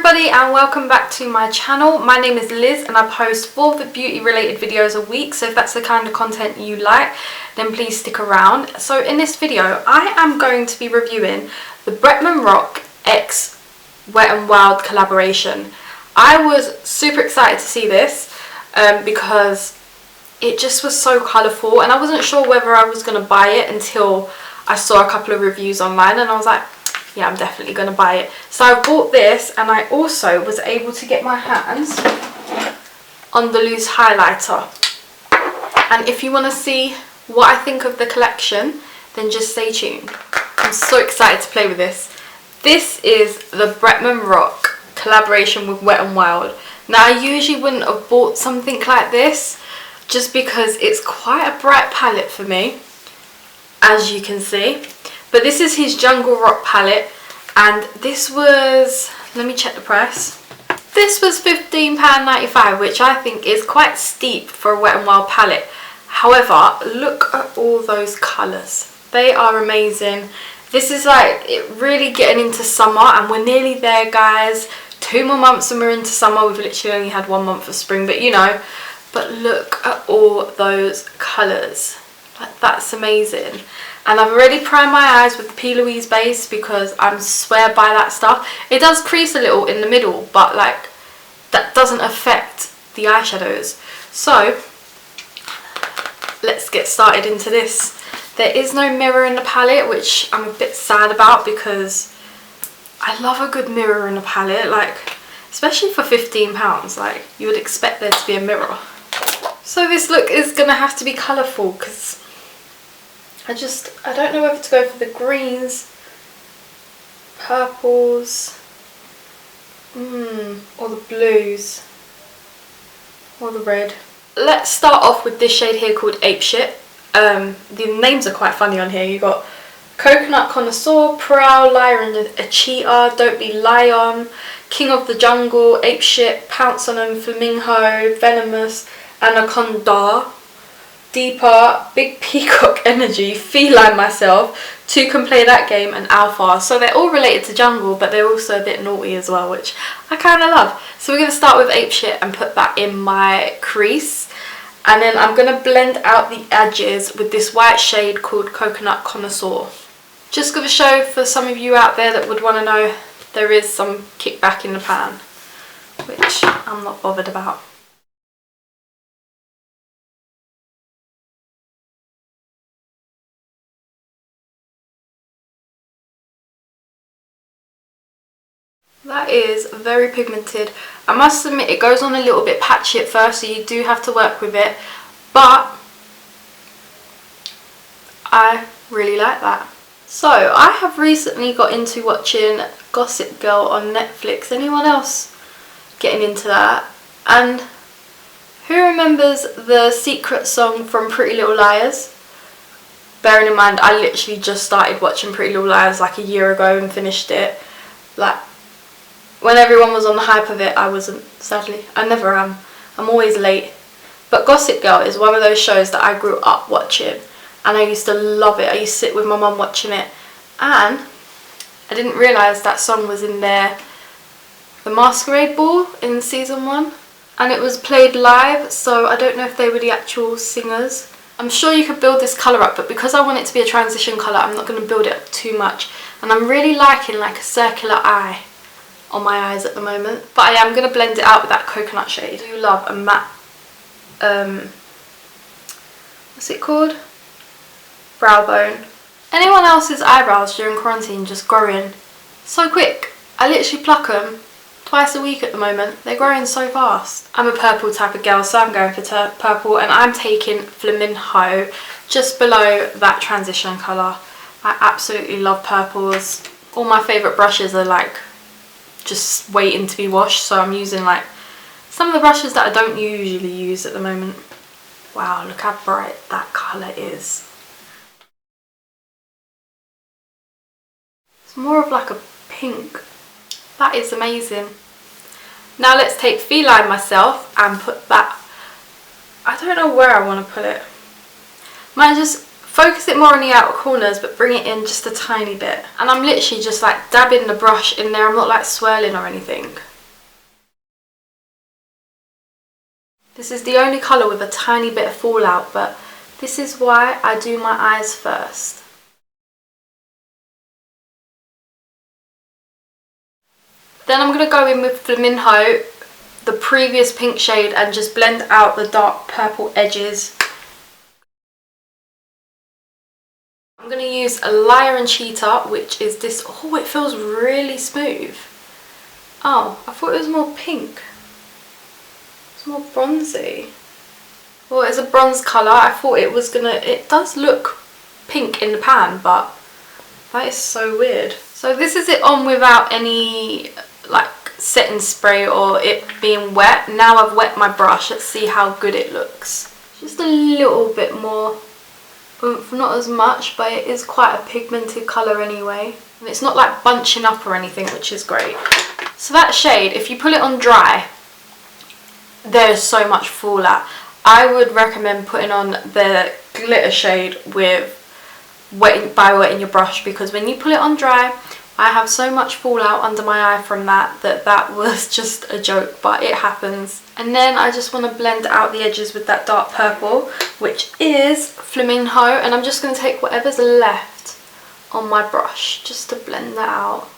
everybody and welcome back to my channel. My name is Liz and I post 4 beauty related videos a week, so if that's the kind of content you like then please stick around. So in this video I am going to be reviewing the Bretman Rock X Wet n Wild collaboration. I was super excited to see this because it just was so colourful and I wasn't sure whether I was going to buy it until I saw a couple of reviews online and I was like, yeah, I'm definitely going to buy it. So I bought this and I also was able to get my hands on the loose highlighter. And if you want to see what I think of the collection, then just stay tuned. I'm so excited to play with this. This is the Bretman Rock collaboration with Wet n Wild. Now I usually wouldn't have bought something like this just because it's quite a bright palette for me, as you can see. But this is his Jungle Rock palette and this was, let me check the price. This was £15.95, which I think is quite steep for a Wet n Wild palette. However, look at all those colours. They are amazing. This is like it really getting into summer and we're nearly there, guys. 2 more months and we're into summer. We've literally only had 1 month of spring, but you know. But look at all those colours. Like, that's amazing. And I've already primed my eyes with the P. Louise base because I swear by that stuff. It does crease a little in the middle, but like that doesn't affect the eyeshadows. So let's get started into this. There is no mirror in the palette, which I'm a bit sad about because I love a good mirror in a palette, like especially for £15. Like you would expect there to be a mirror. So this look is gonna have to be colourful because I don't know whether to go for the greens, purples, or the blues, or the red. Let's start off with this shade here called Ape Shit. The names are quite funny on here. You got Coconut Connoisseur, Prowl, Liar and a Cheetah, Don't Be Lion, King of the Jungle, Ape Shit, Pounce on Him, Flamingo, Venomous, Anaconda, Deeper, Big Peacock Energy, Feline Myself, Two Can Play That Game and Alpha. So they're all related to jungle, but they're also a bit naughty as well, which I kind of love. So we're going to start with Ape Shit and put that in my crease. And then I'm going to blend out the edges with this white shade called Coconut Connoisseur. Just going to show for some of you out there that would want to know, there is some kickback in the pan, which I'm not bothered about. That is very pigmented. I must admit it goes on a little bit patchy at first, so you do have to work with it, but I really like that. So I have recently got into watching Gossip Girl on Netflix. Anyone else getting into that? And who remembers the secret song from Pretty Little Liars? Bearing in mind I literally just started watching Pretty Little Liars like a year ago and finished it. Like, when everyone was on the hype of it, I wasn't, sadly. I never am. I'm always late. But Gossip Girl is one of those shows that I grew up watching. And I used to love it. I used to sit with my mum watching it. And I didn't realise that song was in there, the Masquerade Ball in season 1. And it was played live, so I don't know if they were the actual singers. I'm sure you could build this colour up, but because I want it to be a transition colour, I'm not going to build it up too much. And I'm really liking like a circular eye on my eyes at the moment, but I am going to blend it out with that coconut shade. I do love a matte, what's it called? Brow bone. Anyone else's eyebrows during quarantine just growing so quick? I literally pluck them twice a week at the moment. They're growing so fast. I'm a purple type of girl, so I'm going for purple, and I'm taking Flamingo just below that transition colour. I absolutely love purples. All my favourite brushes are like just waiting to be washed, so I'm using like some of the brushes that I don't usually use at the moment. Wow, look how bright that colour is. It's more of like a pink. That is amazing. Now let's take Feline Myself and put that, I don't know where I want to put it. Might just focus it more on the outer corners but bring it in just a tiny bit. And I'm literally just like dabbing the brush in there. I'm not like swirling or anything. This is the only colour with a tiny bit of fallout, but this is why I do my eyes first. Then I'm going to go in with Flamingo, the previous pink shade, and just blend out the dark purple edges. I'm going to use a Liar and Cheater, which is this. Oh, it feels really smooth. Oh, I thought it was more pink. It's more bronzy. Well, it's a bronze colour. I thought it was gonna, it does look pink in the pan, but that is so weird. So this is it on without any like setting spray or it being wet. Now I've wet my brush. Let's see how good it looks. Just a little bit more oomph, not as much, but it is quite a pigmented colour anyway. And it's not like bunching up or anything, which is great. So that shade, if you put it on dry, there's so much fallout. I would recommend putting on the glitter shade with wetting your brush, because when you pull it on dry, I have so much fallout under my eye from that was just a joke, but it happens. And then I just want to blend out the edges with that dark purple, which is Flamingo, and I'm just going to take whatever's left on my brush just to blend that out.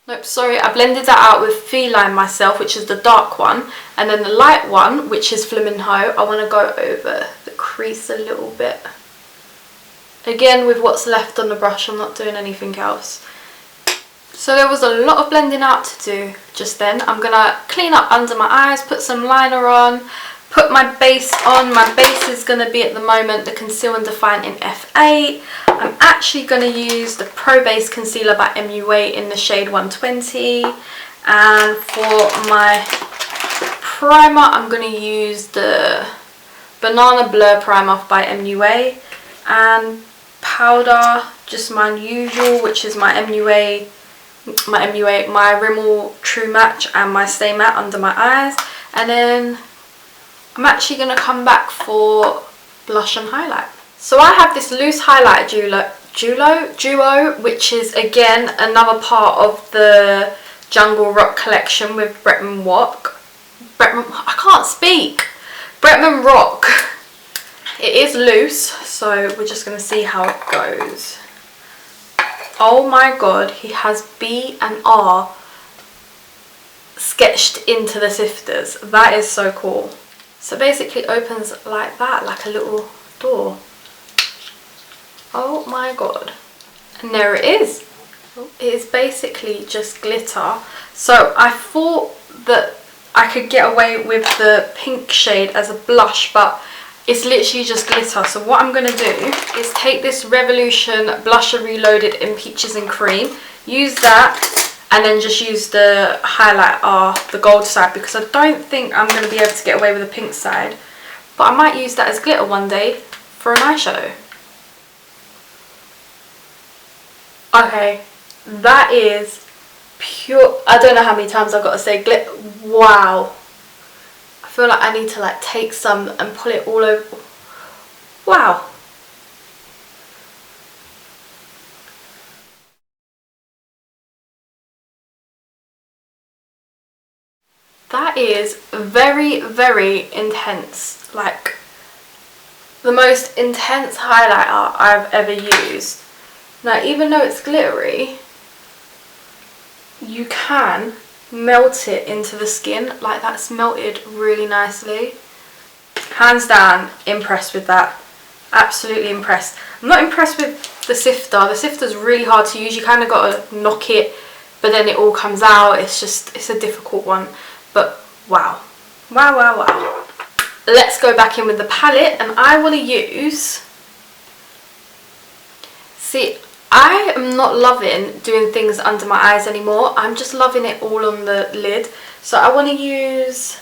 Nope, sorry, I blended that out with Feline myself, which is the dark one, and then the light one, which is Flamingo, I want to go over the crease a little bit. Again, with what's left on the brush, I'm not doing anything else. So there was a lot of blending out to do just then. I'm going to clean up under my eyes, put some liner on, put my base on. My base is going to be at the moment the Conceal and Define in F8. I'm actually going to use the Pro Base Concealer by MUA in the shade 120. And for my primer, I'm going to use the Banana Blur Primer by MUA. And powder, just my usual, which is my Rimmel True Match and my Stay Matte under my eyes. And then I'm actually going to come back for blush and highlight. So I have this loose highlight duo, which is again another part of the Jungle Rock collection with Bretman I can't speak. Bretman Rock. It is loose, so we're just going to see how it goes. Oh my god, he has B and R sketched into the sifters. That is so cool. So basically it opens like that, like a little door. Oh my god. And there it is. It is basically just glitter. So I thought that I could get away with the pink shade as a blush, but it's literally just glitter. So what I'm going to do is take this Revolution Blusher Reloaded in Peaches and Cream, use that, and then just use the highlight the gold side, because I don't think I'm going to be able to get away with the pink side. But I might use that as glitter one day for an eyeshadow. Okay, that is pure. I don't know how many times I've got to say glitter. Wow. I feel like I need to like take some and pull it all over. Wow. That is very, very intense. Like the most intense highlighter I've ever used. Now, even though it's glittery, you can melt it into the skin. Like, that's melted really nicely. Hands down, impressed with that. Absolutely impressed. I'm not impressed with the sifter. The sifter's really hard to use. You kind of got to knock it, but then it all comes out. It's a difficult one. But wow. Wow, wow, wow. Let's go back in with the palette, and I want to use... See, I am not loving doing things under my eyes anymore. I'm just loving it all on the lid. So I want to use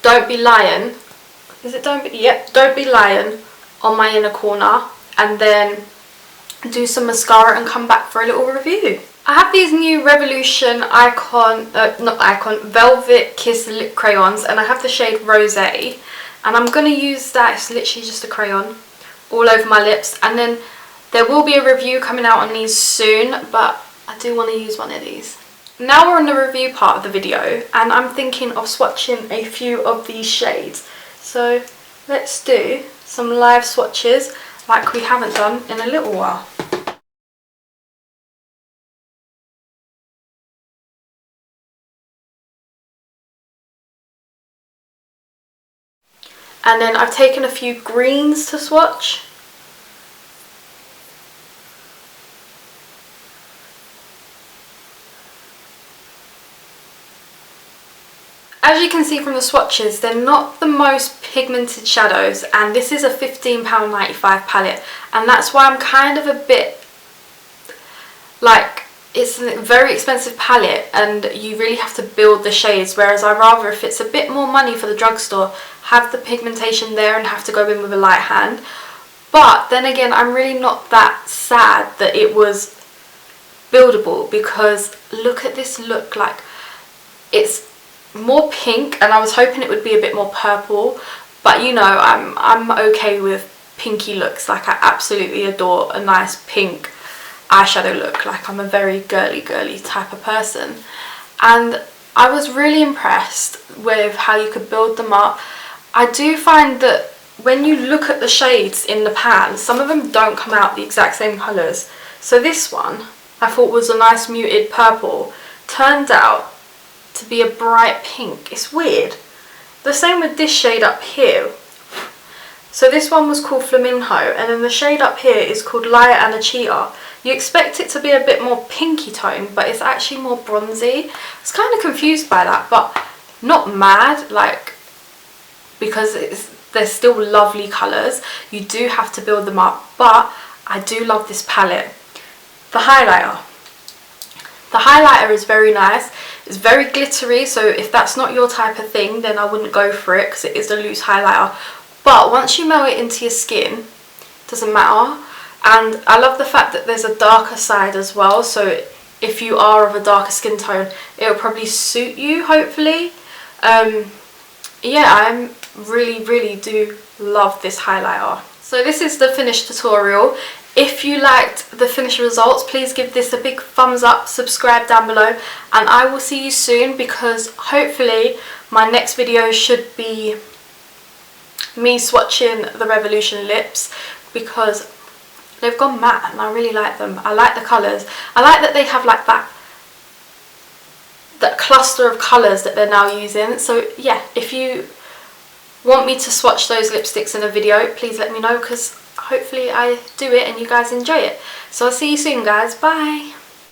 Don't Be Lying. Is it Don't Be? Yep, Don't Be Lying on my inner corner. And then do some mascara and come back for a little review. I have these new Revolution Velvet Kiss lip crayons, and I have the shade Rosé. And I'm going to use that, it's literally just a crayon, all over my lips. And then there will be a review coming out on these soon, but do want to use one of these. Now we're on the review part of the video, and I'm thinking of swatching a few of these shades. So let's do some live swatches like we haven't done in a little while. And then I've taken a few greens to swatch. As you can see from the swatches, they're not the most pigmented shadows, and this is a £15.95 palette, and that's why I'm kind of a bit like, it's a very expensive palette and you really have to build the shades, whereas I rather, if it's a bit more money for the drugstore, have the pigmentation there and have to go in with a light hand. But then again, I'm really not that sad that it was buildable, because look at this look. Like, it's more pink, and I was hoping it would be a bit more purple, but you know, I'm okay with pinky looks. Like, I absolutely adore a nice pink eyeshadow look. Like, I'm a very girly type of person, and I was really impressed with how you could build them up. I do find that when you look at the shades in the pan, some of them don't come out the exact same colours. So this one I thought was a nice muted purple, turned out to be a bright pink. It's weird. The same with this shade up here. So this one was called Flamingo, and then the shade up here is called Liar and a Cheater. You expect it to be a bit more pinky tone, but it's actually more bronzy. I was kind of confused by that, but not mad, like, because they're still lovely colours. You do have to build them up, but I do love this palette. The highlighter. The highlighter is very nice. It's very glittery, so if that's not your type of thing, then I wouldn't go for it, because it is a loose highlighter. But once you melt it into your skin, it doesn't matter. And I love the fact that there's a darker side as well, so if you are of a darker skin tone, it'll probably suit you, hopefully. Yeah, I really do love this highlighter. So this is the finished tutorial. If you liked the finished results, please give this a big thumbs up, subscribe down below, and I will see you soon, because hopefully my next video should be me swatching the Revolution lips, because they've gone matte and I really like them. I like the colours. I like that they have like that cluster of colours that they're now using. So yeah, if you want me to swatch those lipsticks in a video, please let me know, because hopefully I do it and you guys enjoy it. So I'll see you soon, guys. Bye.